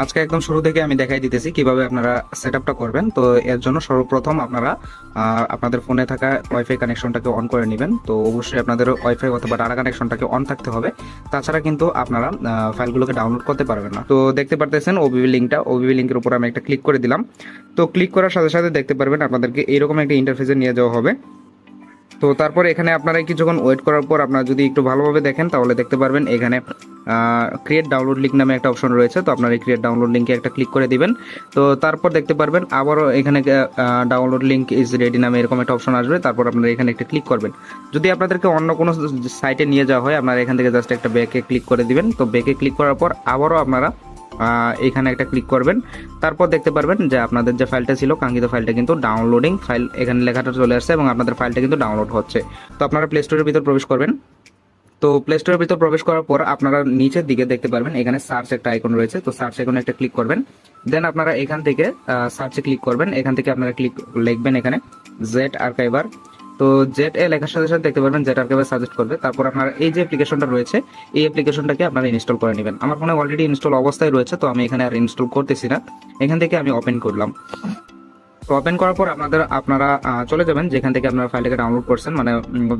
আজকে একদম শুরু থেকে আমি দেখাই দিতেছি কিভাবে আপনারা সেটআপটা করবেন। তো এর জন্য সর্বপ্রথম আপনারা আপনাদের ফোনে থাকা ওয়াইফাই কানেকশনটাকে অন করে নেবেন। তো অবশ্যই আপনাদের ওয়াইফাই অথবা ডাটা কানেকশনটাকে অন থাকতে হবে, তাছাড়া কিন্তু আপনারা ফাইলগুলোকে ডাউনলোড করতে পারবেন না। তো দেখতে পারতেছেন ওবিবি লিঙ্কের উপর আমি একটা ক্লিক করে দিলাম। তো ক্লিক করার সাথে সাথে দেখতে পারবেন আপনাদেরকে এইরকম একটা ইন্টারফেসে নিয়ে যাওয়া হবে। তো তারপর এখানে আপনারা কিছুক্ষণ ওয়েট করার পর আপনারা যদি একটু ভালোভাবে দেখেন তাহলে দেখতে পারবেন এখানে ক্রিয়েট ডাউনলোড লিঙ্ক নামে একটা অপশন রয়েছে। তো আপনারা এই ক্রিয়েট ডাউনলোড লিঙ্কে একটা ক্লিক করে দিবেন। তো তারপর দেখতে পারবেন আবারও এখানে ডাউনলোড লিঙ্ক ইজ রেডি নামে এরকম একটা অপশন আসবে। তারপর আপনারা এখানে একটা ক্লিক করবেন। যদি আপনাদেরকে অন্য কোনো সাইটে নিয়ে যাওয়া হয় আপনারা এখান থেকে জাস্ট একটা ব্যাকে ক্লিক করে দিবেন। তো ব্যাকে ক্লিক করার পর আবারও আপনারা এখানে একটা ক্লিক করবেন। তারপর দেখতে পারবেন যে আপনাদের যে ফাইলটা ছিল কাঙ্ক্ষিত ফাইলটা কিন্তু ডাউনলোডিং ফাইল এখানে লেখাটা চলে আসছে এবং আপনাদের ফাইলটা কিন্তু ডাউনলোড হচ্ছে। তো আপনারা প্লে স্টোরের ভিতর প্রবেশ করবেন। তো প্লে স্টোরের ভিতর প্রবেশ করার পর আপনারা নিচের দিকে দেখতে পারবেন এখানে সার্চ একটা আইকন রয়েছে। তো সার্চ আইকনে একটা ক্লিক করবেন। দেন আপনারা এখান থেকে সার্চে ক্লিক করবেন। এখান থেকে আপনারা লিখবেন এখানে জেট আর্কাইভার। তো জেট এ লেখার সাথে সাথে দেখতে পারবেন জেট আর্কাইভার সাজেস্ট করবে। তারপর আপনারা এই যে অ্যাপ্লিকেশনটা রয়েছে এই অ্যাপ্লিকেশনটাকে আপনারা ইনস্টল করে নেবেন। আমার ফোনে অলরেডি ইনস্টল অবস্থায় রয়েছে, তো আমি এখানে আর ইনস্টল করতেছি না। এখান থেকে আমি ওপেন করলাম। তো ওপেন করার পর আপনারা চলে যাবেন যেখান থেকে আপনারা ফাইলটাকে ডাউনলোড করছেন, মানে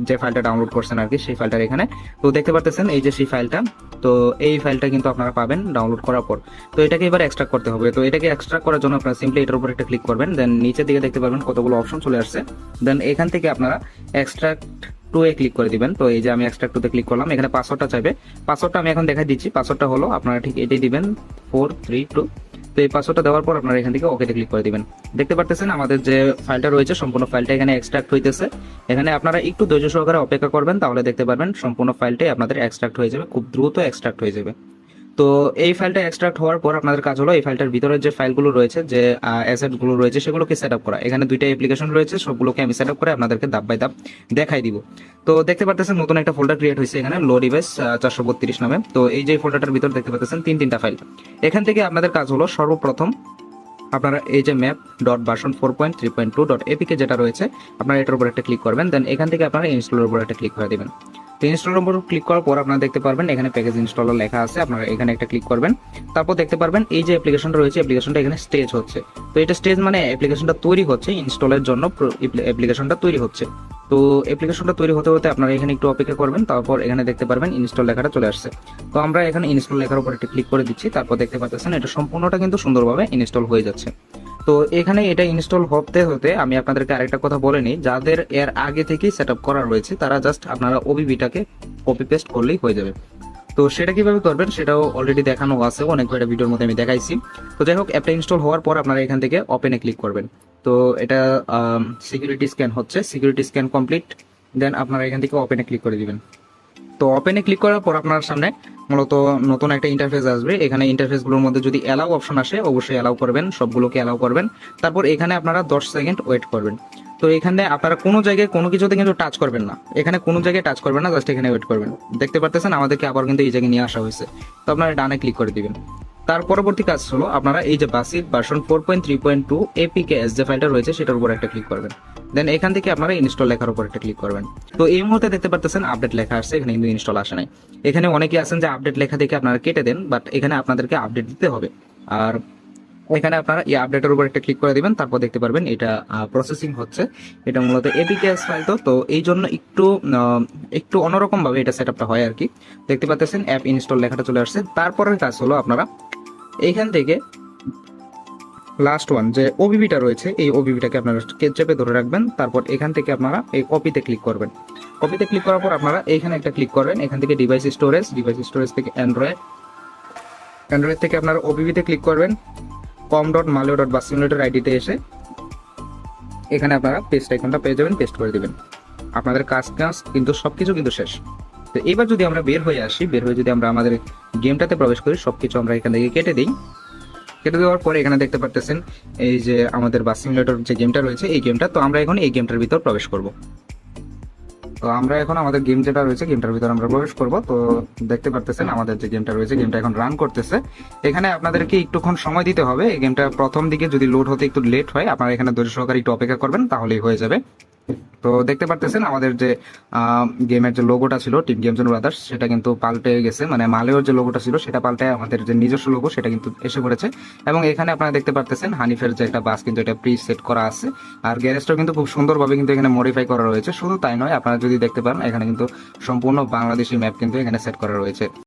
যে ফাইলটা ডাউনলোড করছেন আর কি সেই ফাইলটার এখানে। তো দেখতে পারতেছেন এই যে সেই ফাইলটা। তো এই ফাইলটা কিন্তু আপনারা পাবেন ডাউনলোড করার পর। তো এটাকে এবার এক্সট্রাক্ট করতে হবে। তো এটাকে এক্সট্রাক্ট করার জন্য আপনারা সিম্পলি এটার উপর একটা ক্লিক করবেন। দেন নিচের দিকে দেখতে পারবেন কতগুলো অপশন চলে আসছে। দেন এখান থেকে আপনারা এক্সট্রাক্ট টু এ ক্লিক করে দিবেন। তো এই যে আমি এক্সট্রাক্ট টু তে ক্লিক করলাম। এখানে পাসওয়ার্ডটা চাইবে। পাসওয়ার্ডটা আমি এখন দেখাই দিচ্ছি। পাসওয়ার্ডটা হলো আপনারা ঠিক এটাই দিবেন 432। তো এই পাসওয়ার্ডটা দেওয়ার পর আপনারা এখান থেকে ওকেতে ক্লিক করে দিবেন। দেখতে পারতেছেন আমাদের যে ফাইলটা রয়েছে সম্পূর্ণ ফাইলটা এখানে এক্সট্রাক্ট হইতেছে। এখানে আপনারা একটু ধৈর্য সহকারে অপেক্ষা করবেন, তাহলে দেখতে পারবেন সম্পূর্ণ ফাইলটাই আপনাদের এক্সট্রাক্ট হয়ে যাবে, খুব দ্রুত এক্সট্রাক্ট হয়ে যাবে। তো এই ফাইলটা এক্সট্রাক্ট হওয়ার পর আপনাদের কাজ হলো এই ফাইলটার ভিতরে যে ফাইলগুলো রয়েছে, যে অ্যাসেট গুলো রয়েছে সেগুলোকে সেট আপ করা। এখানে দুইটা অ্যাপ্লিকেশন রয়েছে, সবগুলোকে আমি সেট আপ করে আপনাদেরকে ধাপ বাই ধাপ দেখাই দিব। তো দেখতে পারতেছেন নতুন একটা ফোল্ডার ক্রিয়েট হয়েছে এখানে লো ডিভাইস 432 নামে। তো এই যে ফোল্ডারটার ভিতর দেখতে পাচ্ছেন তিনটা ফাইল। এখান থেকে আপনাদের কাজ হলো সর্বপ্রথম আপনারা এই যে map dot version 4.3.2 dot APK যেটা রয়েছে আপনারা এটার উপর একটা ক্লিক করবেন। দেন এখান থেকে আপনারা ইনস্টলের উপর একটা ক্লিক করে দিবেন। তো ইনস্টলের উপর ক্লিক করার পর আপনারা দেখতে পারবেন এখানে প্যাকেজ ইনস্টলার লেখা আছে, আপনারা এখানে একটা ক্লিক করবেন। তারপর দেখতে পারবেন এই যে অ্যাপ্লিকেশনটা রয়েছে অ্যাপ্লিকেশনটা এখানে স্টেজ হচ্ছে। তো এটা স্টেজ মানে অ্যাপ্লিকেশনটা তৈরি হচ্ছে, ইনস্টলের জন্য অ্যাপ্লিকেশনটা তৈরি হচ্ছে। তো অ্যাপ্লিকেশনটা তৈরি হতে হতে আপনারা এখানে একটু অপেক্ষা করবেন। তারপর এখানে দেখতে পারবেন ইনস্টল লেখাটা চলে আসছে। তো আমরা এখানে ইনস্টল লেখার উপর একটা ক্লিক করে দিচ্ছি। তারপর দেখতে পাচ্ছেন এটা সম্পূর্ণটা কিন্তু সুন্দরভাবে ইনস্টল হয়ে যাচ্ছে। তো এখানে এটা ইনস্টল হতে হতে আমি আপনাদেরকে আরেকটা কথা বলে নিই, যাদের এর আগে থেকেই সেট আপ করা রয়েছে তারা জাস্ট আপনারা ওবিবিটাকে কপি পেস্ট করলেই হয়ে যাবে। তো সেটা কিভাবে করবেন সেটাও অলরেডি দেখানো আছে, অনেক কয়েকটা ভিডিওর মধ্যে আমি দেখাইছি। তো যাই হোক, অ্যাপটা ইনস্টল হওয়ার পর আপনারা এখান থেকে ওপেনে ক্লিক করবেন। তো এটা সিকিউরিটি স্ক্যান হচ্ছে, সিকিউরিটি স্ক্যান কমপ্লিট। দেন আপনারা এখান থেকে ওপেনে ক্লিক করে দিবেন। তো ওপেনে ক্লিক করার পর আপনার সামনে মূলত নতুন একটা ইন্টারফেস আসবে। এখানে ইন্টারফেসগুলোর মধ্যে যদি অ্যালাউ অপশন আসে অবশ্যই অ্যালাউ করবেন, সবগুলোকে অ্যালাউ করবেন। তারপর এখানে আপনারা 10 সেকেন্ড ওয়েট করবেন। তো এখানে আপনারা কোনো জায়গায় কোনো কিছুতে কিন্তু টাচ করবেন না, এখানে কোনো জায়গায় টাচ করবেন না, জাস্ট এখানে ওয়েট করবেন। দেখতে পারতেছেন আমাদেরকে আবার কিন্তু এই জায়গায় নিয়ে আসা হয়েছে। তো আপনারা ডানে ক্লিক করে দিবেন। তার পরবর্তী কাজ হলো আপনারা এই যে বাসিক ভার্সন 4.3.2 এপিকেএস যে ফাইলটা রয়েছে সেটার উপর একটা ক্লিক করবেন। দেন এখান থেকে আপনারা ইনস্টল লেখার উপর একটা ক্লিক করবেন। তো এই মুহূর্তে দেখতে পারতেছেন আপডেট লেখা আসছে, এখানে কিন্তু ইনস্টল আসে নাই। এখানে অনেকে আছেন যে আপডেট লেখা দেখে আপনারা কেটে দেন, বাট এখানে আপনাদেরকে আপডেট দিতে হবে। আর এখানে আপনারা এই আপডেটের উপর একটা ক্লিক করে দিবেন। তারপর দেখতে পারবেন এটা প্রসেসিং হচ্ছে। এটা মূলত এপিকেএস ফাইল, তো এই জন্য একটু অন্যরকম ভাবে এটা সেটআপটা হয় আর কি। দেখতে পাচ্ছেন অ্যাপ ইনস্টল লেখাটা চলে আসছে। তারপরের কাজ হলো আপনারা এইখান থেকে লাস্ট ওয়ান যে ওবিবিটা রয়েছে এই ওবিবিটাকে আপনারা চেপে ধরে রাখবেন। তারপর এখান থেকে আপনারা এই কপিতে ক্লিক করবেন। কপিতে ক্লিক করার পর আপনারা এইখানে একটা ক্লিক করবেন। এখান থেকে ডিভাইস স্টোরেজ থেকে অ্যান্ড্রয়েড থেকে আপনারা ওবিবিতে ক্লিক করবেন। com.malware.bus আইডিতে এসে এখানে আপনারা পেস্ট আইকনটা পেয়ে যাবেন, পেস্ট করে দিবেন। আপনাদের কাজ কিন্তু সবকিছু কিন্তু শেষ। তো এবার যদি আমরা বের হয়ে আসি, বের হয়ে যদি আমরা আমাদের গেমটাতে প্রবেশ করি, সবকিছু আমরা এখান থেকে কেটে দিই। কেটে দেওয়ার পরে এখানে দেখতে পারতেছেন এই যে আমাদের বাস সিমুলেটর যে গেমটা রয়েছে এই গেমটা। তো আমরা এখন এই গেমটার ভিতর প্রবেশ করব। তো আমরা এখন আমাদের গেম যেটা রয়েছে গেমটার ভিতর আমরা প্রবেশ করব। তো দেখতে পারতেছেন আমাদের যে গেমটা রয়েছে গেমটা এখন রান করতেছে। এখানে আপনাদেরকে একটুক্ষণ সময় দিতে হবে। এই গেমটা প্রথম দিকে যদি লোড হতে একটু লেট হয় আপনারা এখানে ধৈর্য সহকারে একটু অপেক্ষা করবেন, তাহলেই হয়ে যাবে। তো দেখতে পারতেছেন আমাদের যে গেমের যে লোগোটা ছিল টিম গেমস এন্ড ব্রাদার্স, সেটা কিন্তু পাল্টে গেছে, মানে মালেওর যে লোগোটা ছিল সেটা পাল্টে আমাদের যে নিজস্ব লোগো সেটা কিন্তু এসে পড়েছে। এবং এখানে আপনারা দেখতে পারতেছেন হানিফের যে একটা বাস কিন্তু এটা প্রি সেট করা আছে। আর গ্যারেজটাও কিন্তু খুব সুন্দরভাবে কিন্তু এখানে মডিফাই করা রয়েছে। শুধু তাই নয়, আপনারা যদি দেখতে পারেন এখানে কিন্তু সম্পূর্ণ বাংলাদেশি ম্যাপ কিন্তু এখানে সেট করা রয়েছে।